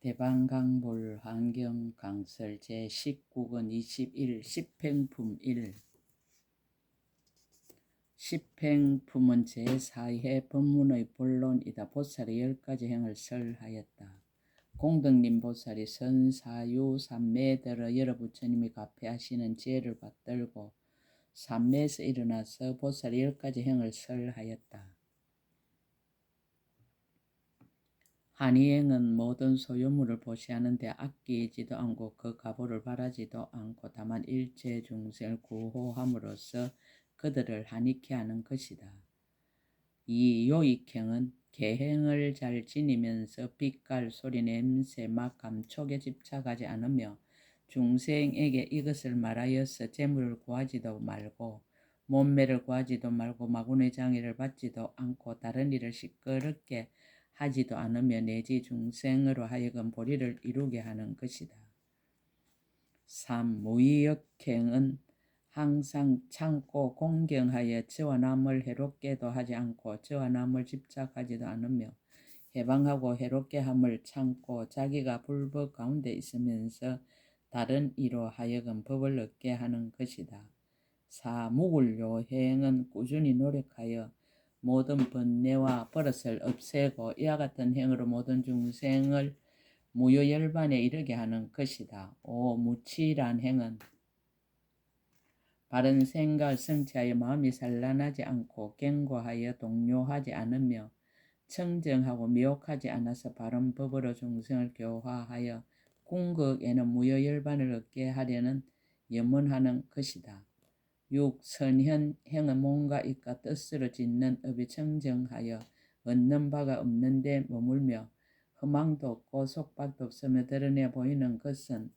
대방강불 환경강설 제19권 21 십행품 1 십행품은 제4회 법문의 본론이다. 보살이 10가지 행을 설하였다. 공덕님 보살이 선사유 삼매에 들어 여러 부처님이 가폐하시는 지혜를 받들고 삼매에서 일어나서 보살이 10가지 행을 설하였다. 한이행은 모든 소유물을 보시하는데 아끼지도 않고 그 가보를 바라지도 않고 다만 일체 중생을 구호함으로써 그들을 한익케 하는 것이다. 이 요익행은 계행을 잘 지니면서 빛깔, 소리, 냄새, 맛, 감촉에 집착하지 않으며 중생에게 이것을 말하여서 재물을 구하지도 말고 몸매를 구하지도 말고 마군의 장애를 받지도 않고 다른 일을 시끄럽게 하지도 않으며 내지 중생으로 하여금 보리를 이루게 하는 것이다. 3. 무의역행은 항상 참고 공경하여 저와 남을 해롭게도 하지 않고 저와 남을 집착하지도 않으며 해방하고 해롭게 함을 참고 자기가 불법 가운데 있으면서 다른 이로 하여금 법을 얻게 하는 것이다. 4. 무굴요행은 꾸준히 노력하여 모든 번뇌와 버릇을 없애고 이와 같은 행으로 모든 중생을 무효열반에 이르게 하는 것이다. 5. 무치란 행은 바른 생각을 성취하여 마음이 산란하지 않고 견고하여 동요하지 않으며 청정하고 미혹하지 않아서 바른 법으로 중생을 교화하여 궁극에는 무효열반을 얻게 하려는 염원하는 것이다. 6. 선현행은 몸과 입과 뜻으로 짓는 업이 청정하여 얻는 바가 없는 데 머물며 허망도 없고 속박도 없으며 드러내 보이는 것은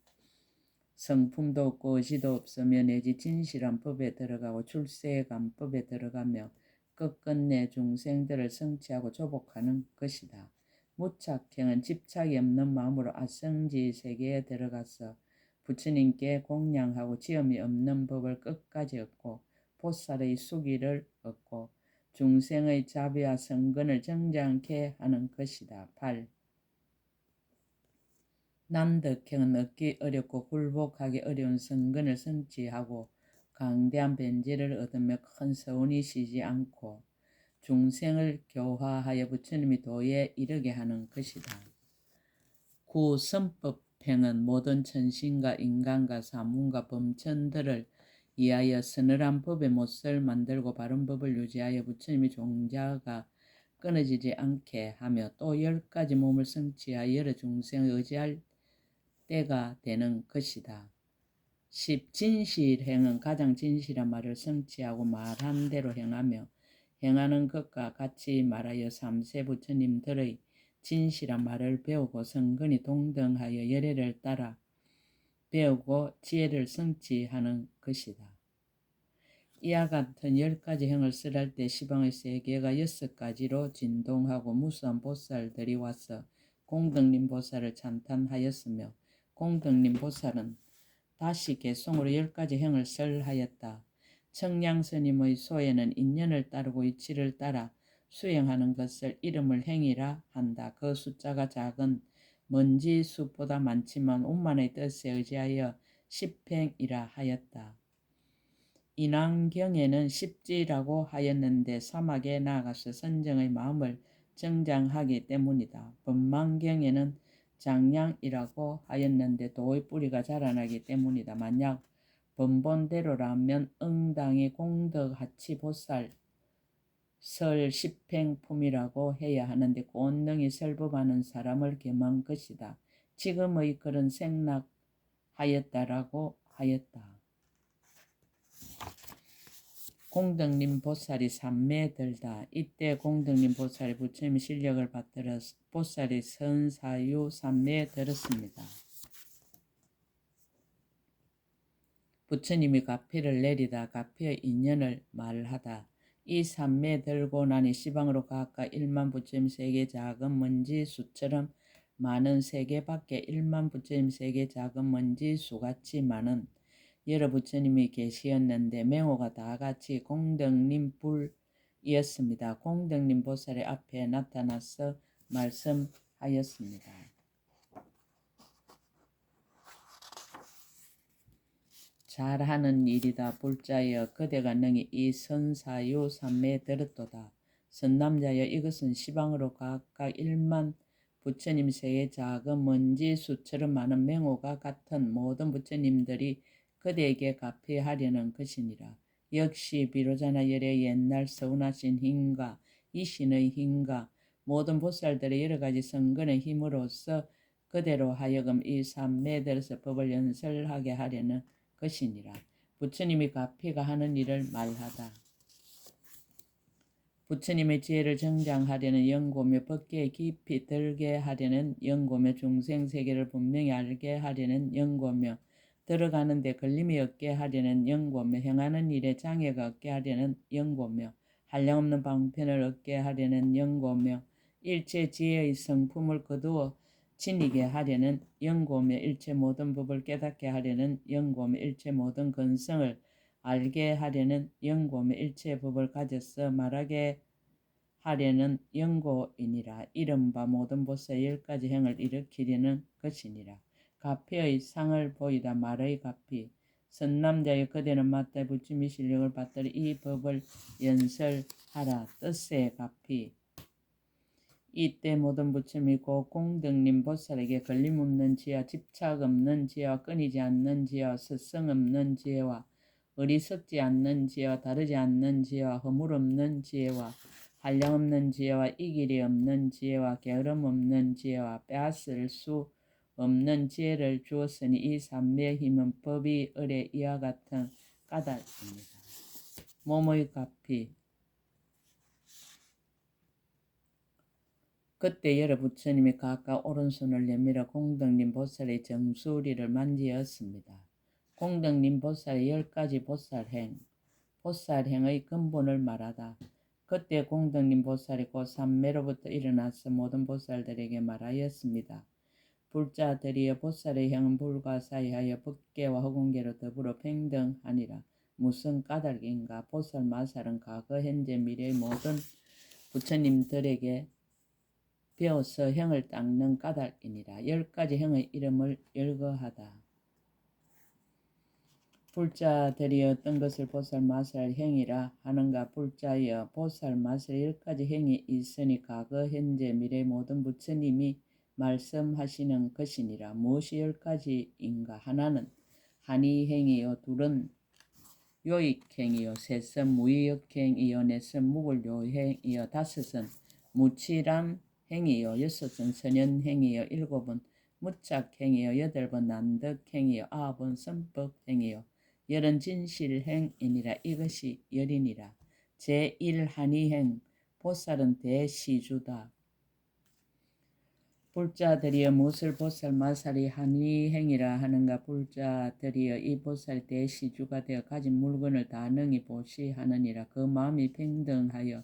성품도 없고 의지도 없으며 내지 진실한 법에 들어가고 출세간법에 들어가며 끝끝내 중생들을 성취하고 조복하는 것이다. 무착행은 집착이 없는 마음으로 아성지 세계에 들어가서 부처님께 공양하고 지엄이 없는 법을 끝까지 얻고 보살의 수기를 얻고 중생의 자비와 성근을 정장케 하는 것이다. 8. 남덕행은 얻기 어렵고 굴복하기 어려운 성근을 성취하고 강대한 변지를 얻으며 큰 서운이 쉬지 않고 중생을 교화하여 부처님이 도에 이르게 하는 것이다. 9. 선법행은 모든 천신과 인간과 사문과 범천들을 이하여 서늘한 법의 못을 만들고 바른 법을 유지하여 부처님이 종자가 끊어지지 않게 하며 또 10가지 몸을 성취하여 여러 중생을 의지할 때가 되는 것이다. 10. 진실행은 가장 진실한 말을 성취하고 말한 대로 행하며 행하는 것과 같이 말하여 삼세 부처님들의 진실한 말을 배우고 성근이 동등하여 열애를 따라 배우고 지혜를 성취하는 것이다. 이와 같은 10가지 행을 설할 때 시방의 세계가 6가지로 진동하고 무수한 보살들이 와서 공덕님 보살을 찬탄하였으며 공덕님 보살은 다시 개송으로 10가지 행을 설하였다. 청량스님의 소에는 인연을 따르고 이치를 따라 수행하는 것을 이름을 행이라 한다. 그 숫자가 작은 먼지 숫보다 많지만 운만의 뜻에 의지하여 십행이라 하였다. 인왕경에는 십지라고 하였는데 사막에 나아가서 선정의 마음을 정장하기 때문이다. 법망경에는 장량이라고 하였는데 도의 뿌리가 자라나기 때문이다. 만약 번본대로라면 응당이 공덕하치보살 설 십행품이라고 해야 하는데 꼰능이 설법하는 사람을 겸한 것이다. 지금의 글은 생략하였다라고 하였다. 공덕님 보살이 삼매에 들다. 이때 공덕님 보살이 부처님의 실력을 받들어 보살이 선사유 삼매에 들었습니다. 부처님이 가피를 내리다 가피의 인연을 말하다. 이 삼매 들고 나니 시방으로 가까 1만 부처님 세계 작은 먼지 수처럼 많은 세계 밖에 1만 부처님 세계 작은 먼지 수같이 많은 여러 부처님이 계시었는데 맹호가 다같이 공덕님 불이었습니다. 공덕님 보살의 앞에 나타나서 말씀하였습니다. 잘하는 일이다. 불자여 그대가 능히 이 선사유 삼매에 들었도다. 선남자여 이것은 시방으로 각각 1만 부처님 세의 작은 먼지 수처럼 많은 맹호가 같은 모든 부처님들이 그대에게 가피하려는 것이니라. 역시 비로자나 열의 옛날 서운하신 힘과 이 신의 힘과 모든 보살들의 여러 가지 선근의 힘으로써 그대로 하여금 이 삼매들에서 법을 연설하게 하려는 것이니라. 부처님이 가피가 하는 일을 말하다. 부처님의 지혜를 정장하려는 연고며 법계에 깊이 들게 하려는 연고며 중생세계를 분명히 알게 하려는 연고며 들어가는 데 걸림이 없게 하려는 연고며 행하는 일에 장애가 없게 하려는 연고며 한량없는 방편을 얻게 하려는 연고며 일체 지혜의 성품을 거두어 지니게 하려는 연고며 일체 모든 법을 깨닫게 하려는 연고며 일체 모든 근성을 알게 하려는 연고며 일체 법을 가져서 말하게 하려는 연고이니라. 이른바 모든 보살 10가지 행을 일으키려는 것이니라. 가피의 상을 보이다. 말의 가피. 선남자여 그대는 마땅히 부처님의 실력을 받들어 이 법을 연설하라. 뜻의 가피. 이때 모든 부처님이 고 공덕님 보살에게 걸림없는 지혜와 집착 없는 지혜와 끊이지 않는 지혜와 스성 없는 지혜와 어리석지 않는 지혜와 다르지 않는 지혜와 허물 없는 지혜와 한량 없는 지혜와 이길이 없는 지혜와 게으름 없는 지혜와 빼앗을 수 없는 지혜를 주었으니 이 삼매의 힘은 법이 을에 이와 같은 까닭입니다. 몸의 가피. 그때 여러 부처님이 각각 오른손을 내밀어 공덕님 보살의 정수리를 만지었습니다. 공덕님 보살의 10가지 보살행, 보살행의 근본을 말하다. 그때 공덕님 보살이 곧 삼매로부터 일어나서 모든 보살들에게 말하였습니다. 불자들이여 보살의 행은 불가사의하여 법계와 허공계로 더불어 평등하니라. 무슨 까닭인가? 보살 마살은 과거 현재 미래의 모든 부처님들에게 배워서 행을 닦는 까닭이니라. 10가지 행의 이름을 열거하다. 불자들이 어떤 것을 보살 마살 행이라 하는가? 불자여 보살 마살 10가지 행이 있으니 과거 현재 미래 모든 부처님이 말씀하시는 것이니라. 무엇이 10가지인가? 하나는 한의행이요, 둘은 요익행이요, 셋은 무의역행이요, 넷은 무굴요행이요, 다섯은 무치람 행이요, 여섯은 선연행이요, 일곱은 무착행이요, 여덟은 난득행이요, 아홉은 선법행이요, 열은 진실행이니라. 이것이 열이니라. 제1한의행. 보살은 대시주다. 불자들이여 무엇을 보살 마살이 한의행이라 하는가? 불자들이여 이 보살 대시주가 되어 가진 물건을 다 능히 보시하느니라. 그 마음이 평등하여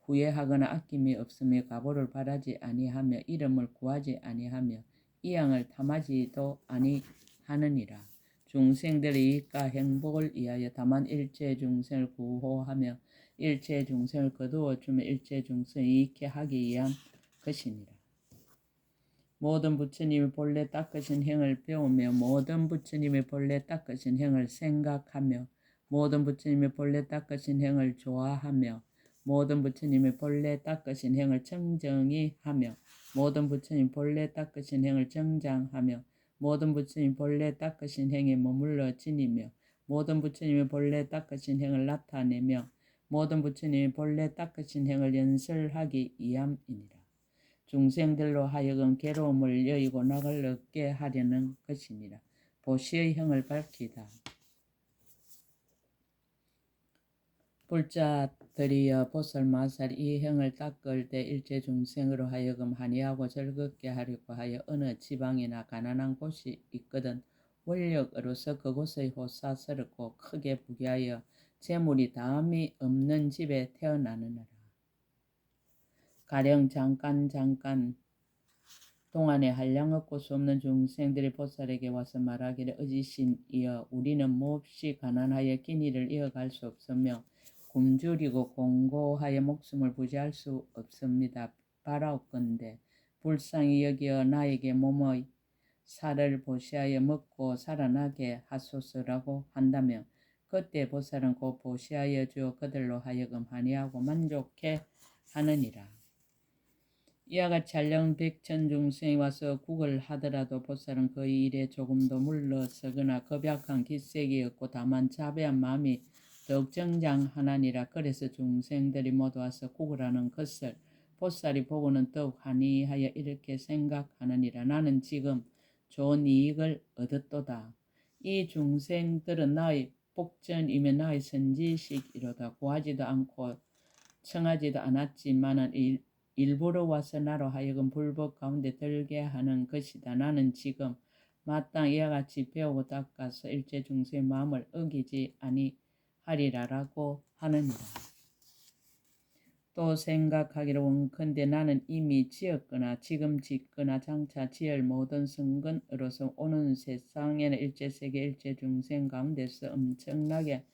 후회하거나 아낌이 없으며 가보를 바라지 아니하며 이름을 구하지 아니하며 이양을 탐하지도 아니하느니라. 중생들의 이익과 행복을 위하여 다만 일체 중생을 구호하며 일체 중생을 거두어주며 일체 중생을 이익해 하기 위한 것이니라. 모든 부처님이 본래 닦으신 행을 배우며 모든 부처님이 본래 닦으신 행을 생각하며 모든 부처님이 본래 닦으신 행을 좋아하며 모든 부처님이 본래 닦으신 행을 청정히 하며 모든 부처님 본래 닦으신 행을 정장하며 모든 부처님 본래 닦으신 행에 머물러 지니며 모든 부처님이 본래 닦으신 행을 나타내며 모든 부처님이 본래 닦으신 행을 연설하기 위함이니라. 중생들로 하여금 괴로움을 여의고 낙을 얻게 하려는 것이니라. 보시의 행을 밝히다. 불자들이여 보살 마살 이 행을 닦을 때 일체 중생으로 하여금 한이하고 즐겁게 하려고 하여 어느 지방이나 가난한 곳이 있거든 원력으로서 그곳의 호사스럽고 크게 부귀하여 재물이 다함이 없는 집에 태어나느니라. 가령 잠깐 동안에 한량 없고 수 없는 중생들이 보살에게 와서 말하기를 어지신이여 우리는 몹시 가난하여 끼니를 이어갈 수 없으며 굶주리고 공고하여 목숨을 부지할 수 없습니다. 바라옵건대 불쌍히 여기어 나에게 몸의 살을 보시하여 먹고 살아나게 하소서라고 한다면 그때 보살은 곧 보시하여 주어 그들로 하여금 환희하고 만족해 하느니라. 이와 같이 한량 백천 중생이 와서 국을 하더라도 보살은 그 일에 조금도 물러서거나 겁약한 기색이 없고 다만 자비한 마음이 더욱 정장하나니라. 그래서 중생들이 모두 와서 국을 하는 것을 보살이 보고는 더욱 환희하여 이렇게 생각하느니라. 나는 지금 좋은 이익을 얻었도다. 이 중생들은 나의 복전이며 나의 선지식이로다. 구하지도 않고 청하지도 않았지만은 일부러 와서 나로 하여금 불법 가운데 들게 하는 것이다. 나는 지금 마땅히 이와 같이 배우고 닦아서 일체 중생의 마음을 어기지 아니하리라라고 하느니라. 또 생각하기를 원컨대 나는 이미 지었거나 지금 짓거나 장차 지을 모든 성근으로서 오는 세상에는 일체 세계 일체 중생 가운데서 엄청나게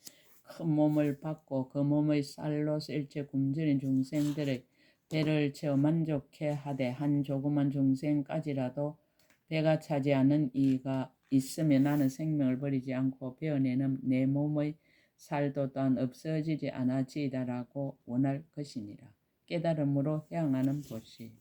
큰 몸을 받고 그 몸의 쌀로서 일체 굶주린 중생들의 배를 채워 만족해 하되 한 조그만 중생까지라도 배가 차지 않는 이가 있으면 나는 생명을 버리지 않고 베어내는 내 몸의 살도 또한 없어지지 않아지이다라고 원할 것이니라. 깨달음으로 향하는 보시.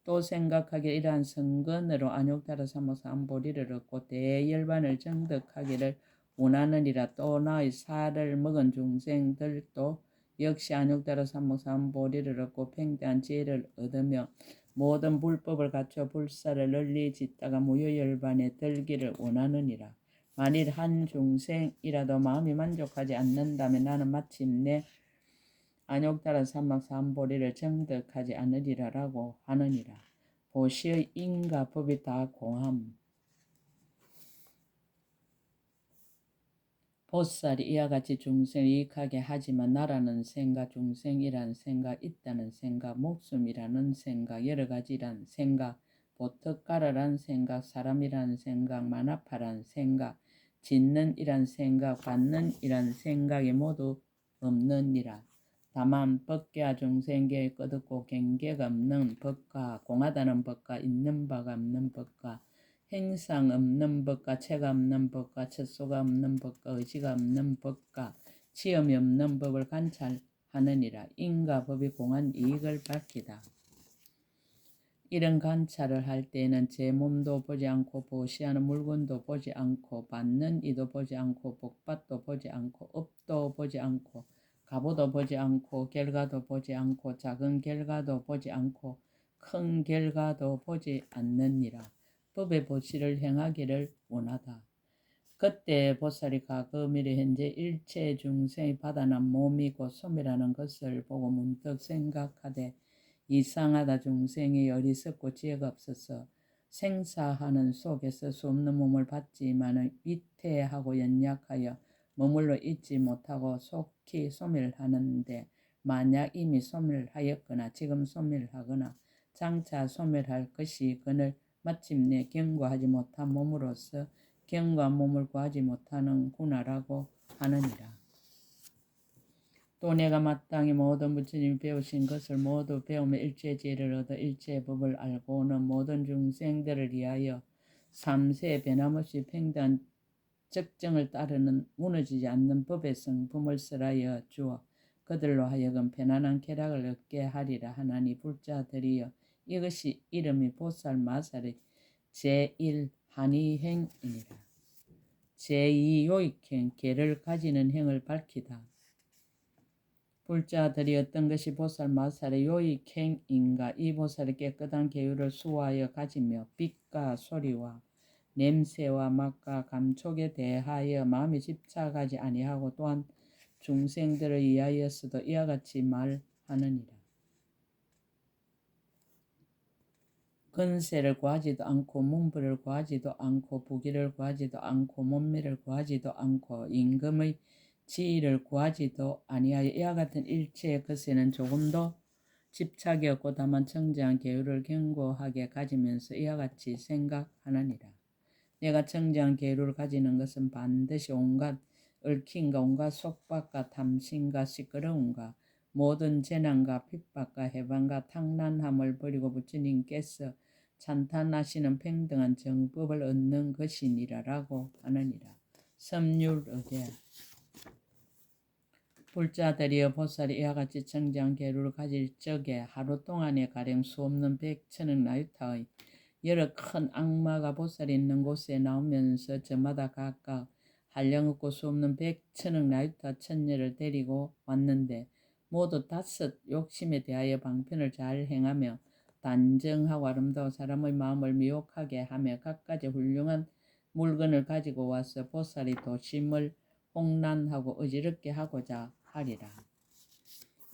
또 생각하기를 이러한 성근으로 안욕타라 사모삼보리를 얻고 대열반을 정득하기를 원하느니라. 또 나의 살을 먹은 중생들도 역시 안욕타라 사모삼보리를 얻고 팽대한 지혜를 얻으며 모든 불법을 갖춰 불사를 널리 짓다가 무효열반에 들기를 원하느니라. 만일 한 중생이라도 마음이 만족하지 않는다면 나는 마침내 안욕타라 삼막삼보리를 정득하지 않으리라라고 하느니라. 보시의 인과 법이 다 공함. 보살이 이와 같이 중생을 이익하게 하지만 나라는 생각, 중생이란 생각, 있다는 생각, 목숨이라는 생각, 여러 가지란 생각, 보특가라란 생각, 사람이란 생각, 만화파란 생각, 짓는 이란 생각, 받는 이란 생각이 모두 없느니라. 다만 법계와 중생계의 끝없고 경계가 없는 법과 공하다는 법과 있는 바가 없는 법과 행상 없는 법과 체가 없는 법과 척소가 없는 법과 의지가 없는 법과 치염이 없는 법을 관찰하느니라. 인과 법이 공한 이익을 밝히다. 이런 관찰을 할 때에는 제 몸도 보지 않고 보시하는 물건도 보지 않고 받는 이도 보지 않고 복받도 보지 않고 업도 보지 않고 가보도 보지 않고 결과도 보지 않고 작은 결과도 보지 않고 큰 결과도 보지 않느니라. 법의 보시를 행하기를 원하다. 그때 보살이 과거 미래 현재 일체 중생이 받아난 몸이고 소멸하는 것을 보고 문득 생각하되 이상하다. 중생이 어리석고 지혜가 없어서 생사하는 속에서 수 없는 몸을 받지만은 위태하고 연약하여 머물러 있지 못하고 속히 소멸하는데 만약 이미 소멸하였거나 지금 소멸하거나 장차 소멸할 것이거늘 마침내 경과하지 못한 몸으로서 경과한 몸을 구하지 못하는구나라고 하느니라. 또 내가 마땅히 모든 부처님이 배우신 것을 모두 배우며 일체 지혜를 얻어 일체 법을 알고는 모든 중생들을 위하여 삼세에 변함없이 팽대한 적정을 따르는 무너지지 않는 법의 성품을 설하여 주어 그들로 하여금 편안한 쾌락을 얻게 하리라 하나니 불자들이여 이것이 이름이 보살 마살의 제1한의행이니라. 제2요익행 계를 가지는 행을 밝히다. 불자들이 어떤 것이 보살 마살의 요익행인가. 이 보살의 깨끗한 계율을 수호하여 가지며 빛과 소리와 냄새와 맛과 감촉에 대하여 마음이 집착하지 아니하고 또한 중생들을 위하여서도 이와 같이 말하느니라. 근세를 구하지도 않고 문부를 구하지도 않고 부귀를 구하지도 않고 몸매를 구하지도 않고 임금의 지위를 구하지도 아니하여 이와 같은 일체의 것에는 조금도 집착이 없고 다만 청정한 계율을 견고하게 가지면서 이와 같이 생각하느니라. 내가 청정한 계율을 가지는 것은 반드시 온갖 얽힘과 온갖 속박과 탐심과 시끄러움과 모든 재난과 핍박과 해방과 탕난함을 버리고 부처님께서 찬탄하시는 평등한 정법을 얻는 것이니라라고 하느니라. 섬율의례. 불자들이여 보살이 이와 같이 청정한 계류를 가질 적에 하루 동안에 가령 수없는 백천억 나유타의 여러 큰 악마가 보살이 있는 곳에 나오면서 저마다 각각 한량없고 수없는 백천억 나유타 천녀를 데리고 왔는데 모두 다섯 욕심에 대하여 방편을 잘 행하며 단정하고 아름다운 사람의 마음을 미혹하게 하며 갖가지 훌륭한 물건을 가지고 와서 보살이 도심을 홍란하고 어지럽게 하고자 하리라.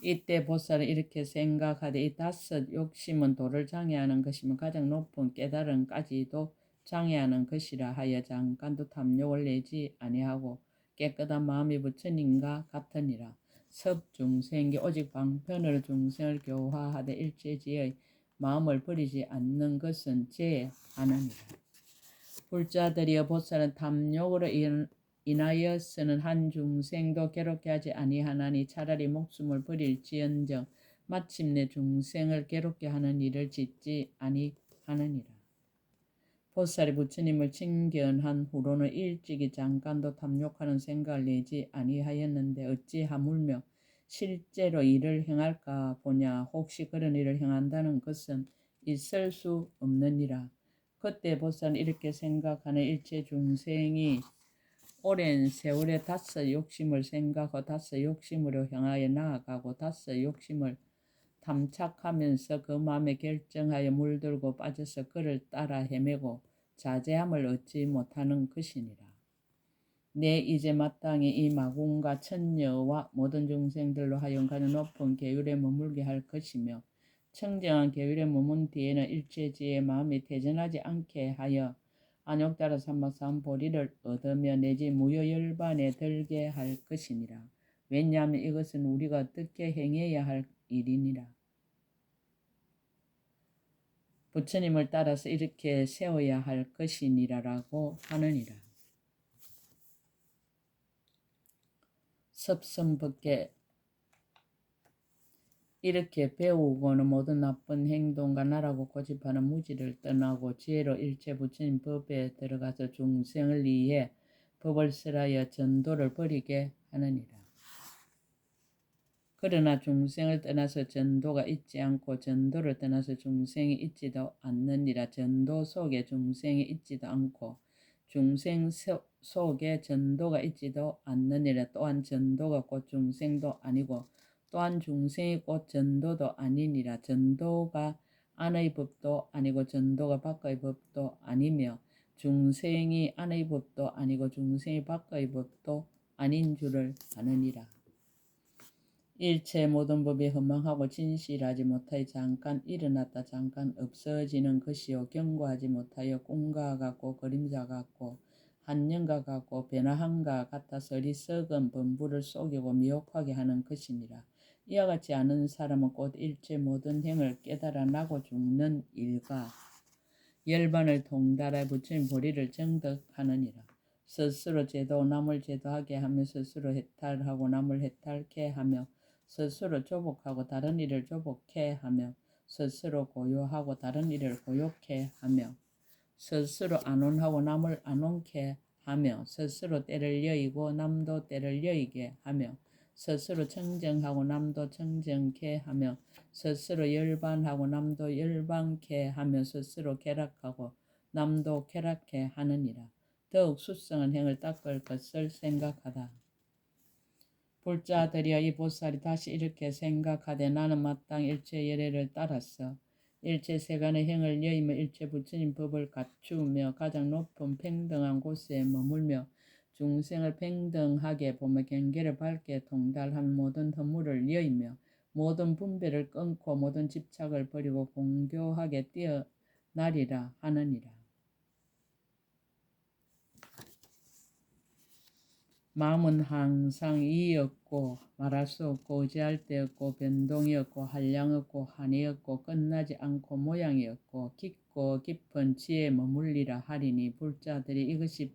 이때 보살은 이렇게 생각하되 이 다섯 욕심은 도를 장애하는 것이며 가장 높은 깨달음까지도 장애하는 것이라 하여 잠깐도 탐욕을 내지 아니하고 깨끗한 마음이 부처님과 같으니라. 섭중생이 오직 방편으로 중생을 교화하되 일체지의 마음을 버리지 않는 것은 제하느니라. 불자들이여 보살은 탐욕으로 인하여서는 한 중생도 괴롭게 하지 아니하나니 차라리 목숨을 버릴지언정 마침내 중생을 괴롭게 하는 일을 짓지 아니하느니라. 보살이 부처님을 칭견한 후로는 일찍이 잠깐도 탐욕하는 생각을 내지 아니하였는데 어찌 하물며 실제로 일을 행할까 보냐. 혹시 그런 일을 행한다는 것은 있을 수 없느니라. 그때 보살은 이렇게 생각하는 일체 중생이 오랜 세월에 다섯 욕심을 생각하고 다섯 욕심으로 향하여 나아가고 다섯 욕심을 탐착하면서 그 마음에 결정하여 물들고 빠져서 그를 따라 헤매고 자제함을 얻지 못하는 것이니라. 내 이제 마땅히 이 마군과 천녀와 모든 중생들로 하여금 가장 높은 계율에 머물게 할 것이며 청정한 계율에 머문 뒤에는 일체지의 마음이 태전하지 않게 하여 안욕따라 삼박삼 보리를 얻으며 내지 무효열반에 들게 할 것이니라. 왜냐하면 이것은 우리가 어떻게 행해야 할 일이니라. 부처님을 따라서 이렇게 세워야 할 것이니라라고 하느니라. 섭선법계. 이렇게 배우고는 모든 나쁜 행동과 나라고 고집하는 무지를 떠나고 지혜로 일체 부처님 법에 들어가서 중생을 위해 법을 설하여 전도를 벌이게 하느니라. 그러나 중생을 떠나서 전도가 있지 않고 전도를 떠나서 중생이 있지도 않느니라. 전도 속에 중생이 있지도 않고 중생 속에 전도가 있지도 않느니라. 또한 전도가 곧 중생도 아니고 또한 중생이 곧 전도도 아니니라. 전도가 안의 법도 아니고 전도가 밖의 법도 아니며 중생이 안의 법도 아니고 중생이 밖의 법도 아닌 줄을 아느니라. 일체 모든 법이 허망하고 진실하지 못하여 잠깐 일어났다 잠깐 없어지는 것이요 견고하지 못하여 꿈과 같고 그림자 같고 한영과 같고 변화함과 같아서 어리석은 범부를 속이고 미혹하게 하는 것이니라. 이와 같이 아는 사람은 곧 일체 모든 행을 깨달아 나고 죽는 일과 열반을 통달하여 부처님 보리를 정득하느니라. 스스로 제도 남을 제도하게 하며 스스로 해탈하고 남을 해탈케 하며 스스로 조복하고 다른 이를 조복케 하며 스스로 고요하고 다른 이를 고요케 하며 스스로 안온하고 남을 안온케 하며 스스로 때를 여의고 남도 때를 여의게 하며 스스로 청정하고 남도 청정케 하며 스스로 열반하고 남도 열반케 하며 스스로 쾌락하고 남도 쾌락케 하느니라. 더욱 수성한 행을 닦을 것을 생각하다. 불자들이여 이 보살이 다시 이렇게 생각하되 나는 마땅히 일체 예례를 따라서 일체 세간의 행을 여의며 일체 부처님 법을 갖추며 가장 높은 평등한 곳에 머물며 중생을 평등하게 보며 경계를 밝게 통달한 모든 허물을 여의며 모든 분별을 끊고 모든 집착을 버리고 공교하게 뛰어나리라 하느니라. 마음은 항상 이의 없고 말할 수 없고 의지할 데 없고 변동이 없고 한량 없고 한이 없고 끝나지 않고 모양이 없고 깊고 깊은 지혜에 머물리라 하리니 불자들이 이것이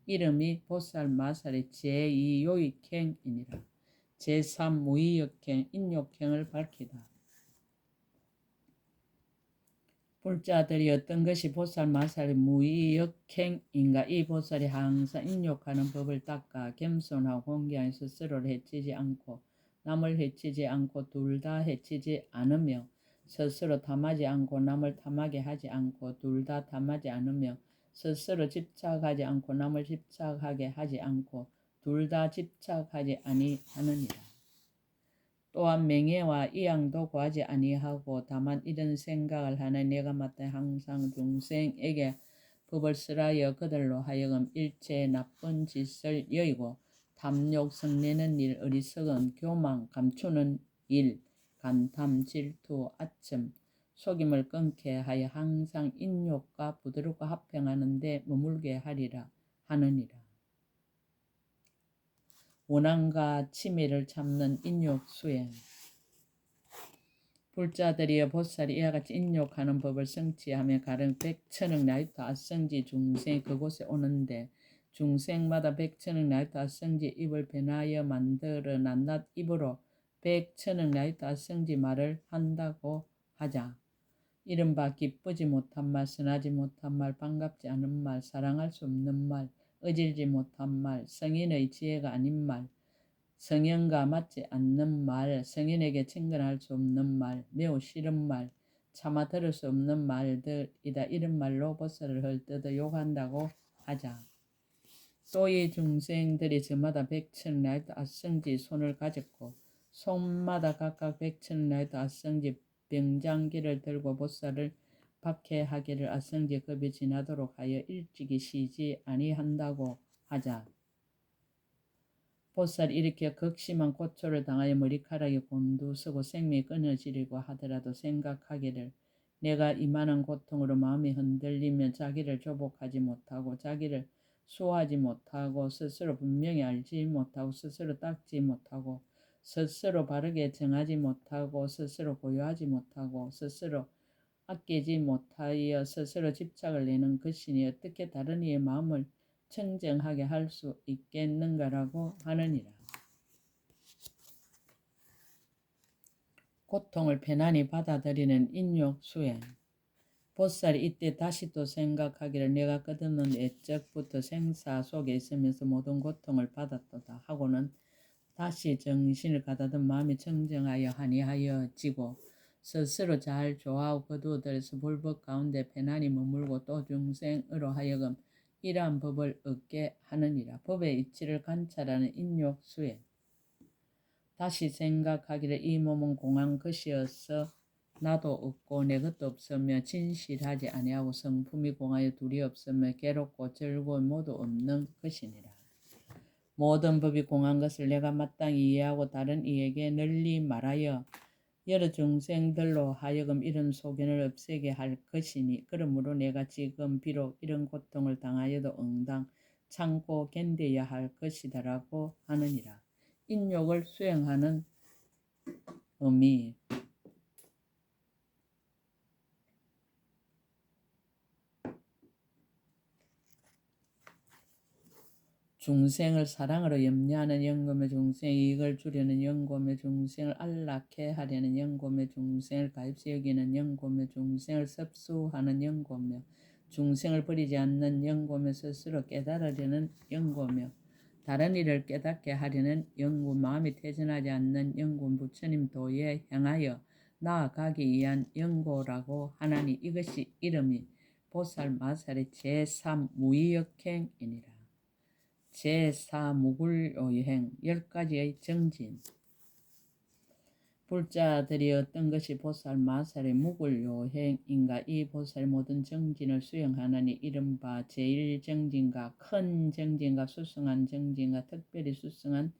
이름이 보살 마살의 제2요익행이니라. 제3무의역행 인욕행을 밝히다. 불자들이 어떤 것이 보살 마살의 무의역행인가. 이 보살이 항상 인욕하는 법을 닦아 겸손하고 공경하여 스스로를 해치지 않고 남을 해치지 않고 둘 다 해치지 않으며 스스로 탐하지 않고 남을 탐하게 하지 않고 둘 다 탐하지 않으며 스스로 집착하지 않고 남을 집착하게 하지 않고 둘 다 집착하지 아니하느니라. 또한 명예와 이양도 구하지 아니하고 다만 이런 생각을 하는 내가 마땅히 항상 중생에게 법을 쓰라여 그들로 하여금 일체의 나쁜 짓을 여의고 탐욕, 성내는 일, 어리석음, 교망, 감추는 일, 간탐, 질투, 아첨, 속임을 끊게 하여 항상 인욕과 부드럽고 합평하는 데 머물게 하리라 하느니라. 원한과 치밀을 참는 인욕 수행. 불자들이여 보살이 이와 같이 인욕하는 법을 성취하며 가령 백천억 나이토 아성지 중생이 그곳에 오는데 중생마다 백천억 나이토 아성지 입을 변하여 만들어 낱낱 입으로 백천억 나이토 아성지 말을 한다고 하자. 이른바 기쁘지 못한 말, 선하지 못한 말, 반갑지 않은 말, 사랑할 수 없는 말, 의질지 못한 말, 성인의 지혜가 아닌 말, 성현과 맞지 않는 말, 성인에게 친근할 수 없는 말, 매우 싫은 말, 차마 들을 수 없는 말들이다. 이런 말로 보살을 헐뜯어 욕한다고 하자. 또 이 중생들이 저마다 백천 나이도 아성지 손을 가졌고 손마다 각각 백천 나이도 아성지 병장기를 들고 보살을 박해하기를 아성지 급이 지나도록 하여 일찍이 쉬지 아니한다고 하자. 보살이 이렇게 극심한 고초를 당하여 머리카락이 곤두서고 생명이 끊어지려고 하더라도 생각하기를 내가 이만한 고통으로 마음이 흔들리면 자기를 조복하지 못하고 자기를 수호하지 못하고 스스로 분명히 알지 못하고 스스로 닦지 못하고 스스로 바르게 정하지 못하고 스스로 고요하지 못하고 스스로 아끼지 못하여 스스로 집착을 내는 것이니 어떻게 다른 이의 마음을 청정하게 할 수 있겠는가라고 하느니라. 고통을 편안히 받아들이는 인욕 수행. 보살이 이때 다시 또 생각하기를 내가 끝없는 애적부터 생사 속에 있으면서 모든 고통을 받았도다 하고는 다시 정신을 가다듬 마음이 청정하여 한이하여지고 스스로 잘 조화하고 거두어들여서 불법 가운데 편안히 머물고 또 중생으로 하여금 이러한 법을 얻게 하느니라. 법의 이치를 관찰하는 인욕 수행. 다시 생각하기를 이 몸은 공한 것이어서 나도 없고 내 것도 없으며 진실하지 아니하고 성품이 공하여 둘이 없으며 괴롭고 즐거움 모두 없는 것이니라. 모든 법이 공한 것을 내가 마땅히 이해하고 다른 이에게 널리 말하여 여러 중생들로 하여금 이런 소견을 없애게 할 것이니 그러므로 내가 지금 비록 이런 고통을 당하여도 응당 참고 견뎌야 할 것이다라고 하느니라. 인욕을 수행하는 의미. 중생을 사랑으로 염려하는 영검의 중생의 이익을 주려는 영검의 중생을 안락해 하려는 영검의 중생을 가입시 여기는 영검의 중생을 섭수하는 영검며 중생을 버리지 않는 영검의 스스로 깨달으려는 영검며 다른 이를 깨닫게 하려는 영검 마음이 퇴전하지 않는 영검 부처님 도에 향하여 나아가기 위한 영고라고 하나니 이것이 이름이 보살 마살의 제3무의역행이니라. 제4무굴요행 10가지의 정진. 불자들이 어떤 것이 보살 마살의 무굴요행인가. 이 보살 모든 정진을 수행하느니 이른바 제1정진과 큰 정진과 수승한 정진과 특별히 수승한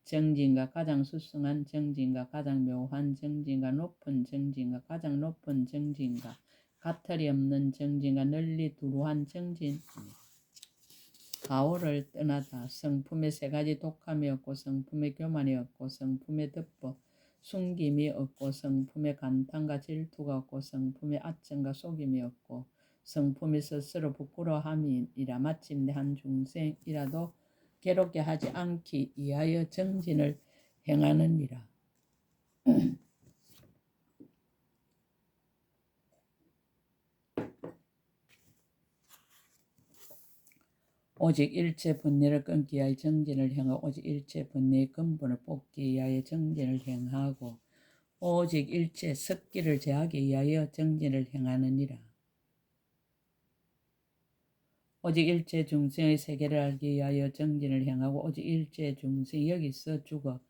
정진과 가장 수승한 정진과 가장 묘한 정진과 높은 정진과 가장 높은 정진과 가탈이 없는 정진과 널리 두루한 정진. 가오를 떠나다 성품의 세 가지 독함이 없고 성품의 교만이 없고 성품의 덮어 숨김이 없고 성품의 간탐과 질투가 없고 성품의 아첨과 속임이 없고 성품이 스스로 부끄러함이니라. 마침내 한 중생이라도 괴롭게 하지 않기 위하여 정진을 행하느니라. 오직 일체 번뇌를 끊기 위하여 정진을 행하고 오직 일체 번뇌의 근본을 뽑기 위하여 정진을 행하고 오직 일체 습기를 제하기 위하여 정진을 행하느니라. 오직 일체 중생의 세계를 알기 위하여 정진을 행하고 오직 일체 중생이 여기서 죽어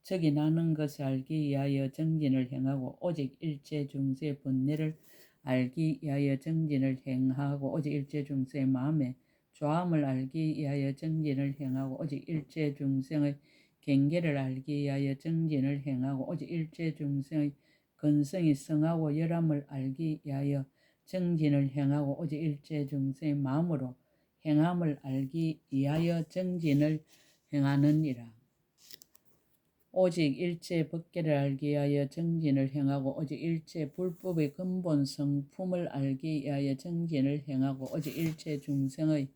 저기 나는 것을 알기 위하여 정진을 행하고 오직 일체 중생의 번뇌를 알기 위하여 정진을 행하고 오직 일체 중생의 마음의 조함을 알기 위하여 정진을 행하고 오직 일체 중생의 경계를 알기 위하여 정진을 행하고 오직 일체 중생의 근성이 성하고 열함을 알기 위하여 정진을 행하고 오직 일체 중생의 마음으로 행함을 알기 위하여 정진을 행하느니라. 오직 일체 법계를 알기 위하여 정진을 행하고 오직 일체 불법의 근본 성품을 알기 위하여 정진을 행하고 오직 일체 중생의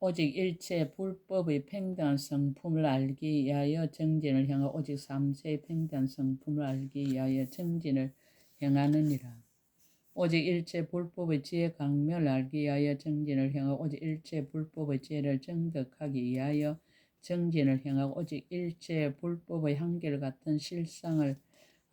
오직 일체 불법의 평등한 성품을 알기 위하여 정진을 행하고 오직 삼세의 평등한 성품을 알기 위하여 정진을 행하느니라. 오직 일체 불법의 지혜 강명을 알기 위하여 정진을 행하고 오직 일체 불법의 지혜를 정득하기 위하여 정진을 행하고 오직 일체 불법의 한결같은 실상을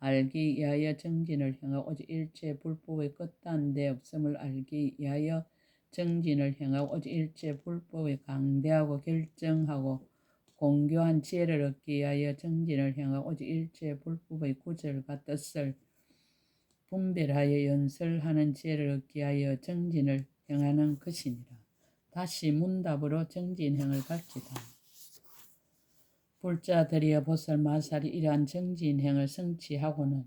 알기 위하여 정진을 행하고 오직 일체 불법의 끝단 데 없음을 알기 위하여 정진을 행하고 오직 일체 불법의 강대하고 결정하고 공교한 지혜를 얻기 위하여 정진을 행하고 오직 일체 불법의 구절과 뜻을 분별하여 연설하는 지혜를 얻기 위하여 정진을 행하는 것이니라. 다시 문답으로 정진행을 가르치다. 불자들이여 보살 마살이 이러한 정진행을 성취하고는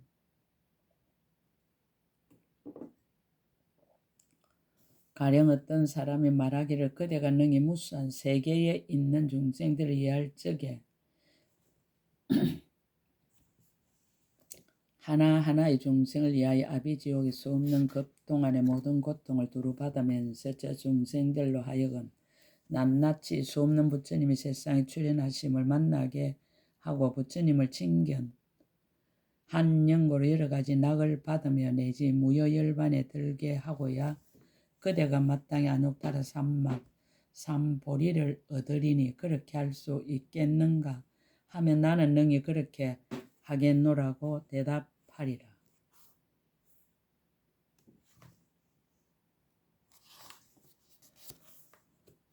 가령 어떤 사람이 말하기를 그대가 능히 무수한 세계에 있는 중생들을 이해할 적에 하나하나의 중생을 위하여 아비지옥의 수없는 급동안의 모든 고통을 두루 받으면서 저 중생들로 하여금 낱낱이 수없는 부처님이 세상에 출현하심을 만나게 하고 부처님을 칭견 한 연고로 여러 가지 낙을 받으며 내지 무여열반에 들게 하고야 그대가 마땅히 안옥따라 삼막 삼보리를 얻으리니 그렇게 할 수 있겠는가 하면 나는 능히 그렇게 하겠노라고 대답하리라.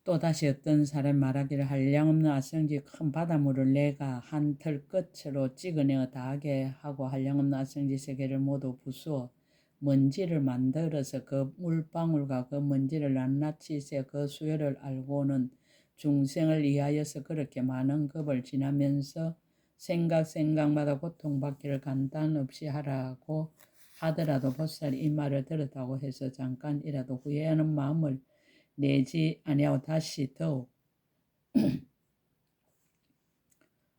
또다시 어떤 사람이 말하기를 한량없는 아성지 큰 바닷물을 내가 한 틀 끝으로 찍어내어 다하게 하고 한량없는 아성지 세계를 모두 부수어 먼지를 만들어서 그 물방울과 그 먼지를 낱낱이 세 그 수요를 알고는 중생을 위하여서 그렇게 많은 급을 지나면서 생각마다 고통받기를 간단 없이 하라고 하더라도 보살이 이 말을 들었다고 해서 잠깐이라도 후회하는 마음을 내지 아니하고 다시 더욱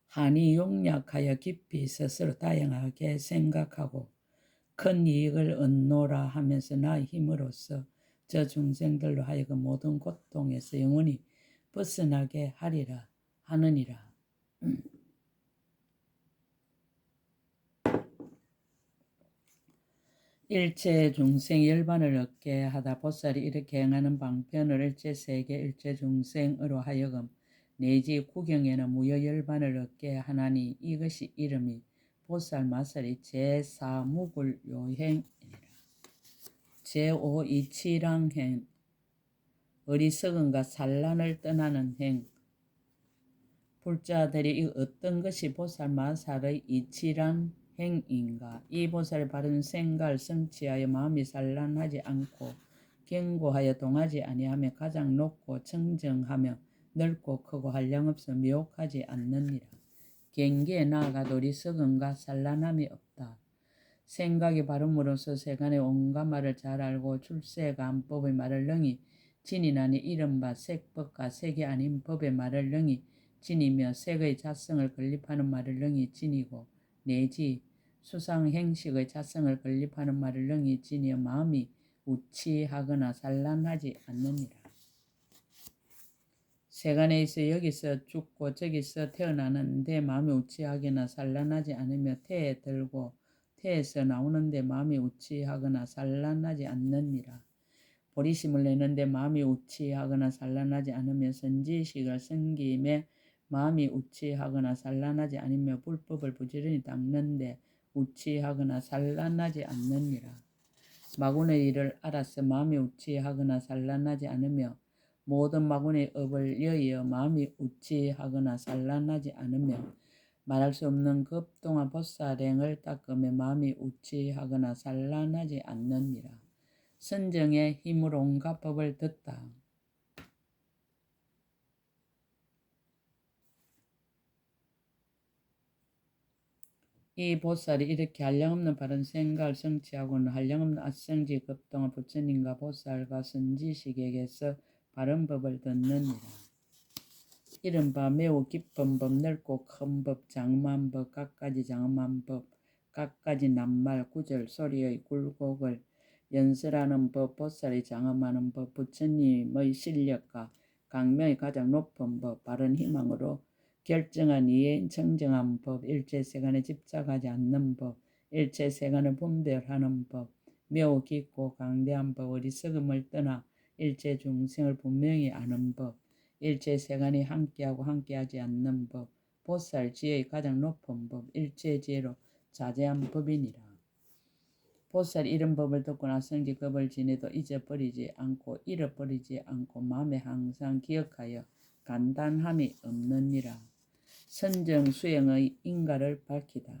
한이 용약하여 깊이 스스로 다양하게 생각하고 큰 이익을 얻노라 하면서 나의 힘으로써 저 중생들로 하여금 모든 고통에서 영원히 벗어나게 하리라 하느니라. 일체 중생 열반을 얻게 하다 보살이 이렇게 행하는 방편을 일체 세계 일체 중생으로 하여금 내지 구경에는 무여열반을 얻게 하나니 이것이 이름이 보살 마살이 제4무굴 요행이니라. 제5 이치랑행 어리석음과 산란을 떠나는 행. 불자들이 이 어떤 것이 보살 마살의 이치란 행인가? 이 보살의 바른 생각을 성취하여 마음이 산란하지 않고 견고하여 동하지 아니하며 가장 높고 청정하며 넓고 크고 한량없어 미혹하지 않느니라. 경계에 나아가도 어리석음과 산란함이 없다. 생각이 바름으로써 세간의 온갖 말을 잘 알고 출세간법의 말을 능히 지니나니 이른바 색법과 색이 아닌 법의 말을 능히 지니며 색의 자성을 건립하는 말을 능히 지니고 내지 수상행식의 자성을 건립하는 말을 능히 지니어 마음이 우치하거나 산란하지 않느니라. 세간에 있어 여기서 죽고 저기서 태어나는데 마음이 우치하거나 산란하지 않으며 태에 들고 태에서 나오는데 마음이 우치하거나 산란하지 않느니라. 보리심을 내는데 마음이 우치하거나 산란하지 않으며 선지식을 섬김에 마음이 우치하거나 산란하지 않으며 불법을 부지런히 닦는데 우치하거나 산란하지 않느니라. 마군의 일을 알아서 마음이 우치하거나 산란하지 않으며 모든 마군의 업을 여의어 마음이 우치하거나 산란하지 않으며 말할 수 없는 급동한 보살행을 닦으며 마음이 우치하거나 산란하지 않느니라. 선정의 힘으로 온갖 법을 듣다. 이 보살이 이렇게 한량없는 바른 생각을 성취하고는 한량없는 아성지 급동한 부처님과 보살과 선지식에게서 바른 법을 듣느니라. 이른바 매우 깊은 법, 넓고 큰 법, 장엄한 법, 갖가지 장엄한 법, 갖가지 낱말, 구절, 소리의 굴곡을 연설하는 법, 보살이 장엄하는 법, 부처님의 실력과 강명이 가장 높은 법, 바른 희망으로 결정한 이해인 청정한 법, 일체세간에 집착하지 않는 법, 일체세간을 분별하는 법, 매우 깊고 강대한 법, 어리석음을 떠나 일체 중생을 분명히 아는 법, 일체세간이 함께하고 함께하지 않는 법, 보살 지혜의 가장 높은 법, 일체지혜로 자제한 법이니라. 보살 이런 법을 듣고 나성지 겁을 지내도 잊어버리지 않고 잃어버리지 않고 마음에 항상 기억하여 간단함이 없느니라. 선정 수행의 인가를 밝히다.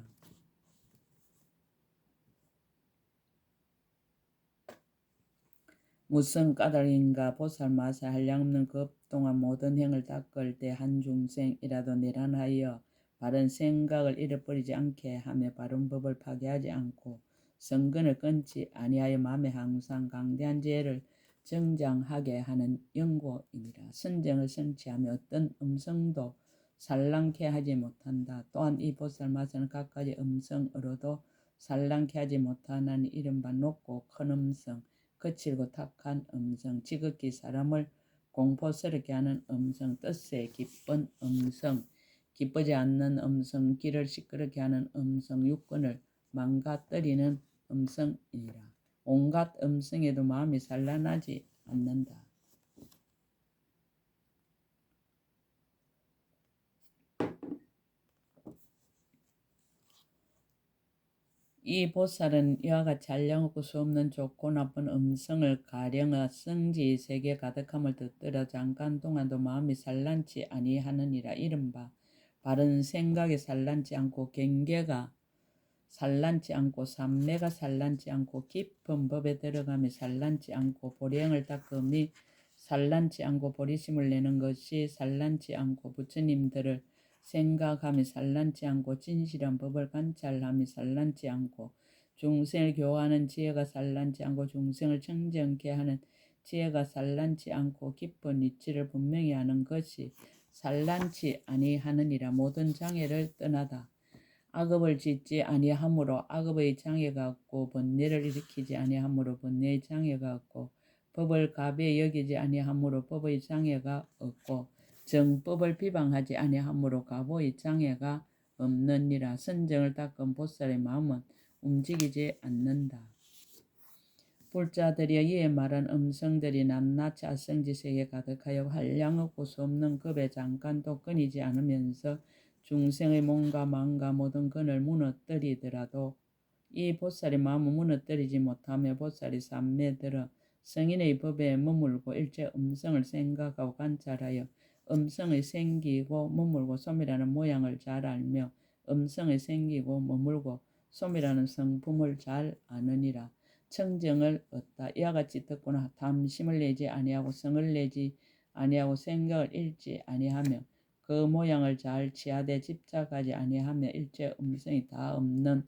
무슨 까닭인가 보살 마사 한량없는 급동안 모든 행을 닦을 때 한 중생이라도 내란하여 바른 생각을 잃어버리지 않게 하며 바른 법을 파괴하지 않고 성근을 끊지 아니하여 마음에 항상 강대한 지혜를 정장하게 하는 연고이니라. 선정을 성취하며 어떤 음성도 산란케 하지 못한다. 또한 이 보살 마사는 갖가지 음성으로도 산란케 하지 못하나니 이른바 높고 큰 음성, 거칠고 탁한 음성, 지극히 사람을 공포스럽게 하는 음성, 뜻에 기쁜 음성, 기쁘지 않는 음성, 귀를 시끄럽게 하는 음성, 육근을 망가뜨리는 음성이니라. 온갖 음성에도 마음이 산란하지 않는다. 이 보살은 이와 같이 한량없고 수없는 좋고 나쁜 음성을 가령하 성지 세계 가득함을 듣더라 잠깐 동안도 마음이 산란치 아니하느니라. 이른바 바른 생각이 산란치 않고 경계가 산란치 않고 삼매가 산란치 않고 깊은 법에 들어감이 산란치 않고 보리행을 닦음이 산란치 않고 보리심을 내는 것이 산란치 않고 부처님들을 생각함이 산란치 않고 진실한 법을 관찰함이 산란치 않고 중생을 교화하는 지혜가 산란치 않고 중생을 청정케 하는 지혜가 산란치 않고 깊은 이치를 분명히 하는 것이 산란치 아니하느니라. 모든 장애를 떠나다. 악업을 짓지 아니하므로 악업의 장애가 없고 번뇌를 일으키지 아니하므로 번뇌의 장애가 없고 법을 가벼이 여기지 아니하므로 법의 장애가 없고 정법을 비방하지 아니하므로 가보의 장애가 없느니라. 선정을 닦은 보살의 마음은 움직이지 않는다. 불자들이여 이에 말한 음성들이 낱낱이 아성지세에 가득하여 한량없고 수없는 급에 잠깐도 끊이지 않으면서 중생의 몸과 마음과 모든 근을 무너뜨리더라도 이 보살의 마음을 무너뜨리지 못하며 보살이 삼매 들어 성인의 법에 머물고 일체 음성을 생각하고 관찰하여 음성의 생기고 머물고 소멸하는 모양을 잘 알며 음성의 생기고 머물고 소멸하는 성품을 잘 아느니라. 청정을 얻다. 이와 같이 듣고는 탐심을 내지 아니하고 성을 내지 아니하고 생각을 잃지 아니하며 그 모양을 잘 취하되 집착하지 아니하며 일체 음성이 다 없는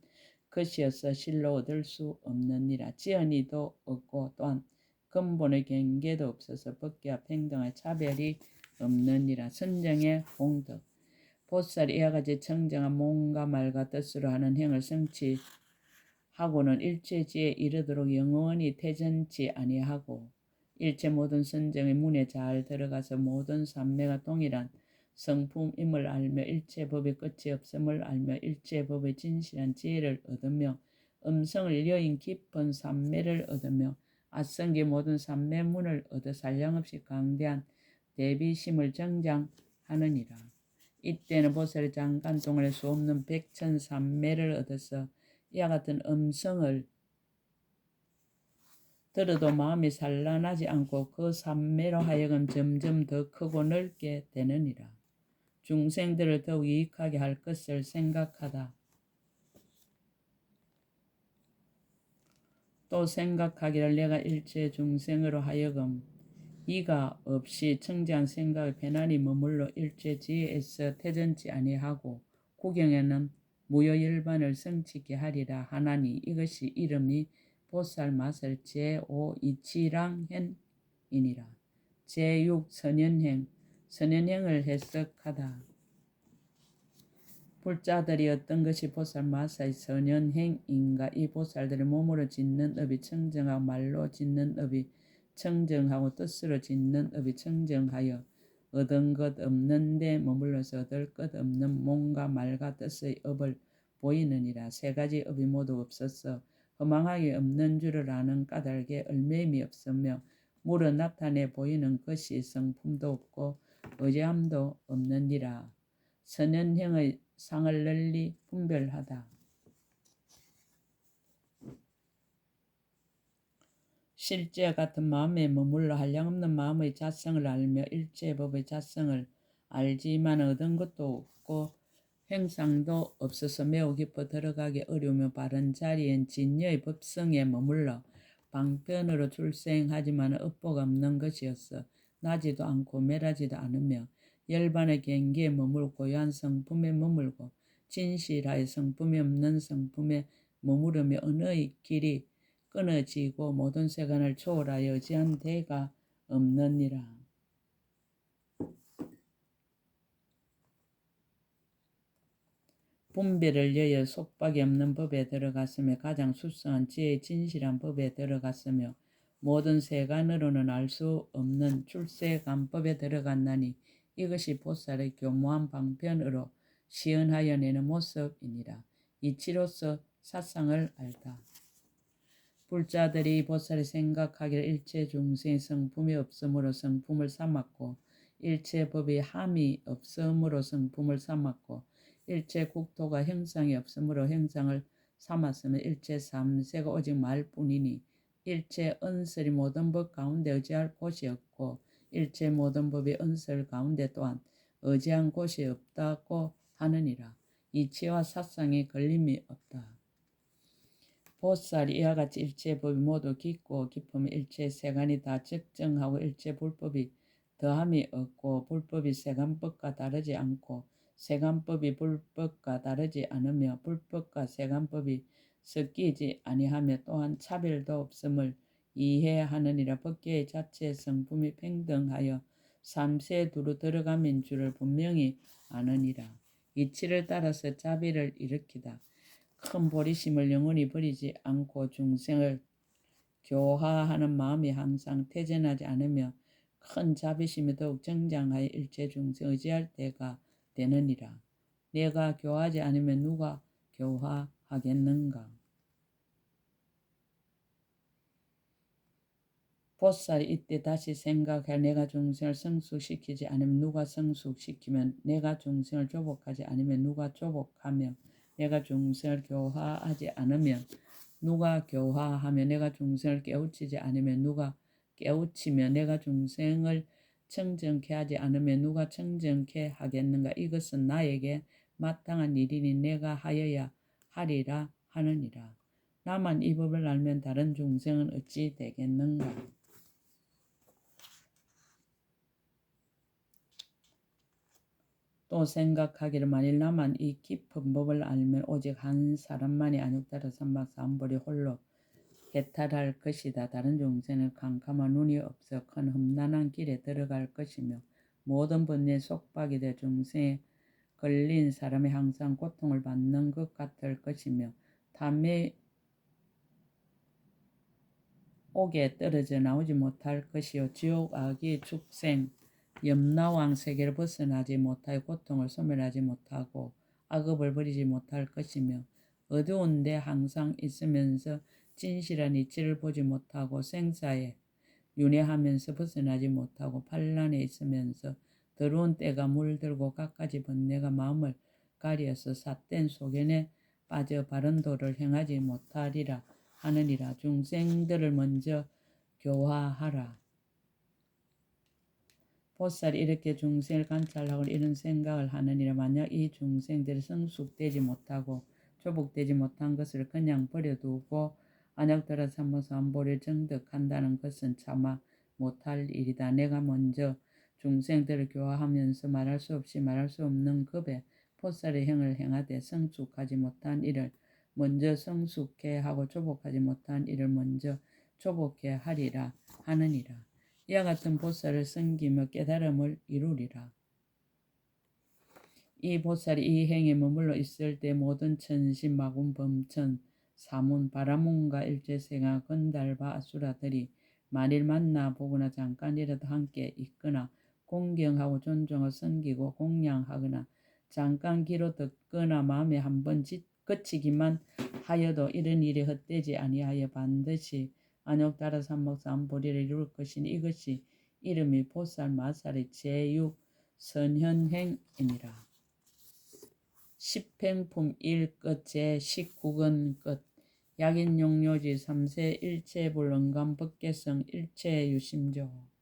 것이어서 실로 얻을 수 없느니라. 지연이도 없고 또한 근본의 경계도 없어서 법계와 평등의 차별이 없느니라. 선정의 공덕. 보살이 이와 같이 청정한 몸과 말과 뜻으로 하는 행을 성취하고는 일체지에 이르도록 영원히 퇴전치 아니하고 일체 모든 선정의 문에 잘 들어가서 모든 삼매가 동일한 성품임을 알며 일체 법의 끝이 없음을 알며 일체 법의 진실한 지혜를 얻으며 음성을 여인 깊은 삼매를 얻으며 아성기 모든 삼매문을 얻어 살량없이 강대한 대비심을 정장하느니라. 이때는 보살이 장간 동안에 수없는 백천삼매를 얻어서 이와 같은 음성을 들어도 마음이 산란하지 않고 그 삼매로 하여금 점점 더 크고 넓게 되느니라. 중생들을 더욱 유익하게 할 것을 생각하다. 또 생각하기를 내가 일체 중생으로 하여금 이가 없이 청지한 생각의 편안히 머물러 일체 지혜에서 태전치 아니하고 구경에는 무효일반을 성취케 하리라 하나니 이것이 이름이 보살 마설 제5이치랑행이니라. 제6 선연행, 선연행을 해석하다. 불자들이 어떤 것이 보살 마사의 선연행인가? 이 보살들의 몸으로 짓는 업이 청정하고 말로 짓는 업이 청정하고 뜻으로 짓는 업이 청정하여 얻은 것 없는 데 머물러서 얻을 것 없는 몸과 말과 뜻의 업을 보이느니라. 세 가지 업이 모두 없어서 허망하게 없는 줄을 아는 까닭에 얼매임이 없으며 물어 나타내 보이는 것이 성품도 없고 의지함도 없느니라. 선연행의 상을 널리 분별하다. 실제 같은 마음에 머물러 한량없는 마음의 자성을 알며 일체법의 자성을 알지만 얻은 것도 없고 행상도 없어서 매우 깊어 들어가기 어려우며 바른 자리엔 진여의 법성에 머물러 방편으로 출생하지만 업보가 없는 것이었어 나지도 않고 매라지도 않으며 열반의 경계에 머물고 고유한 성품에 머물고 진실하여 성품이 없는 성품에 머무르며 언어의 길이 끊어지고 모든 세간을 초월하여 의지한 대가 없느니라. 분별을 여여 속박이 없는 법에 들어갔으며 가장 수성한 지혜의 진실한 법에 들어갔으며 모든 세간으로는 알 수 없는 출세간법에 들어갔나니 이것이 보살의 교묘한 방편으로 시연하여 내는 모습이니라. 이치로서 사상을 알다. 불자들이 보살이 생각하기를 일체 중생의 성품이 없으므로 성품을 삼았고 일체 법이 함이 없으므로 성품을 삼았고 일체 국토가 형상이 없으므로 형상을 삼았으며 일체 삼세가 오직 말뿐이니 일체 언설이 모든 법 가운데 의지할 곳이 없고 일체 모든 법이 언설 가운데 또한 의지한 곳이 없다고 하느니라. 이치와 사상에 걸림이 없다. 보살이 이와 같이 일체 법이 모두 깊고 깊으면 일체 세간이 다 적정하고 일체 불법이 더함이 없고 불법이 세간법과 다르지 않고 세간법이 불법과 다르지 않으며 불법과 세간법이 섞이지 아니하며 또한 차별도 없음을 이해하느니라. 법계의 자체 성품이 평등하여 삼세 두루 들어감인 줄을 분명히 아느니라. 이치를 따라서 자비를 일으키다. 큰 보리심을 영원히 버리지 않고 중생을 교화하는 마음이 항상 태전하지 않으며 큰 자비심이 더욱 정장하여 일체 중생 의지할 때가 되느니라. 내가 교화하지 않으면 누가 교화하겠는가? 보살이 이때 다시 생각해 내가 중생을 성숙시키지 않으면 누가 성숙시키면 내가 중생을 조복하지 않으면 누가 조복하며 내가 중생을 교화하지 않으면 누가 교화하며 내가 중생을 깨우치지 않으면 누가 깨우치며 내가 중생을 청정케 하지 않으면 누가 청정케 하겠는가? 이것은 나에게 마땅한 일이니 내가 하여야 하리라 하느니라. 나만 이 법을 알면 다른 중생은 어찌 되겠는가? 또 생각하기를 만일 나만 이 깊은 법을 알면 오직 한 사람만이 안육다를 삼박사한벌이 홀로 개탈할 것이다. 다른 중생은 캄캄한 눈이 없어 큰 험난한 길에 들어갈 것이며 모든 번뇌 속박이 돼 중생에 걸린 사람이 항상 고통을 받는 것 같을 것이며 탐욕에 떨어져 나오지 못할 것이요 지옥 악의 축생 염라왕 세계를 벗어나지 못하여 고통을 소멸하지 못하고 악업을 버리지 못할 것이며 어두운 데 항상 있으면서 진실한 이치를 보지 못하고 생사에 윤회하면서 벗어나지 못하고 반란에 있으면서 더러운 때가 물들고 갖가지 번뇌가 마음을 가려서 삿된 소견에 빠져 바른 도를 행하지 못하리라 하느니라. 중생들을 먼저 교화하라. 보살이 이렇게 중생을 관찰하고 이런 생각을 하느니라. 만약 이 중생들이 성숙되지 못하고 조복되지 못한 것을 그냥 버려두고 안약들어 삼어서 안보를 정득한다는 것은 차마 못할 일이다. 내가 먼저 중생들을 교화하면서 말할 수 없이 말할 수 없는 급의 보살의 행을 행하되 성숙하지 못한 일을 먼저 성숙해 하고 조복하지 못한 일을 먼저 조복해 하리라 하느니라. 이와 같은 보살을 섬기며 깨달음을 이루리라. 이 보살이 이 행에 머물러 있을 때 모든 천신, 마군, 범천, 사문, 바라문과 일제생화, 건달바, 아수라들이 만일 만나보거나 잠깐이라도 함께 있거나 공경하고 존중하고 섬기고 공양하거나 잠깐 귀로 듣거나 마음에 한번 그치기만 하여도 이런 일이 헛되지 아니하여 반드시 안욕 따라 삼목삼보리를 이룰 것이니 이것이 이름이 보살 마살의 제6 선현행이니라. 10행품 1끝 제19권 끝. 약인용료지 3세 일체불능감 법계성 일체유심조.